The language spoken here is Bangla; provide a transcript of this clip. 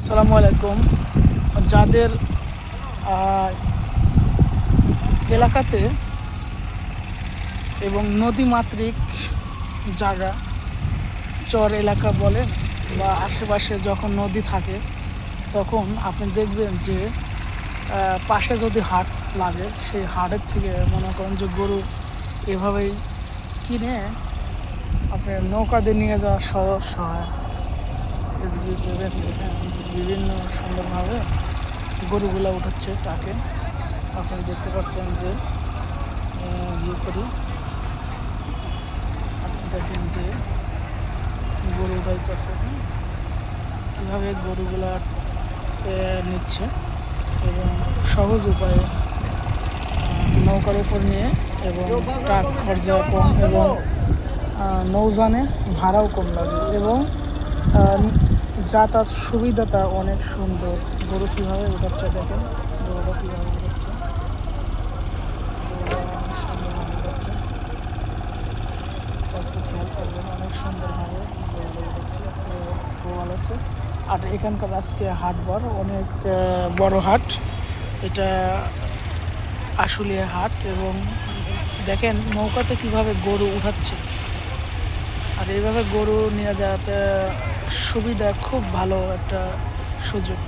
আসসালামু আলাইকুম। যাদের আহ, এলাকাতে এবং নদীমাতৃক জায়গা, চর এলাকা বলেন বা আশেপাশে যখন নদী থাকে, তখন আপনি দেখবেন যে পাশে যদি হাট লাগে, সেই হাটের থেকে মনে করেন যে গরু এভাবেই কিনে আপনার নৌকা দিয়ে নিয়ে যাওয়া সহজ সহায়। বিভিন্ন সুন্দরভাবে গরুগুলা উঠাচ্ছে তাকে। আপনি দেখতে পাচ্ছেন যে ভিউ করি, আপনি দেখেন যে গরু উঠাইতেছে, কীভাবে গরুগুলা নিচ্ছে এবং সহজ উপায়ে নৌকার উপর নিয়ে, এবং ট্রাক খরচা কম এবং নৌযানে ভাড়াও কম লাগে এবং যাতায়াত সুবিধাটা অনেক সুন্দর। গরু কীভাবে উঠাচ্ছে দেখেন, গরুটা কীভাবে উঠাচ্ছে, গরুটা অনেক সুন্দরভাবে উঠাচ্ছে, একটু খেয়াল করবেন, অনেক সুন্দরভাবে গরুটা উঠাচ্ছে, গোয়াল আছে। আর এখানকার আজকে হাটবার অনেক বড় হাট, এটা আশুলিয়া হাট। এবং দেখেন নৌকাতে কিভাবে গরু উঠাচ্ছে, আর এইভাবে গরু নিয়ে যাওয়াতে সুবিধা, খুব ভালো একটা সুযোগ।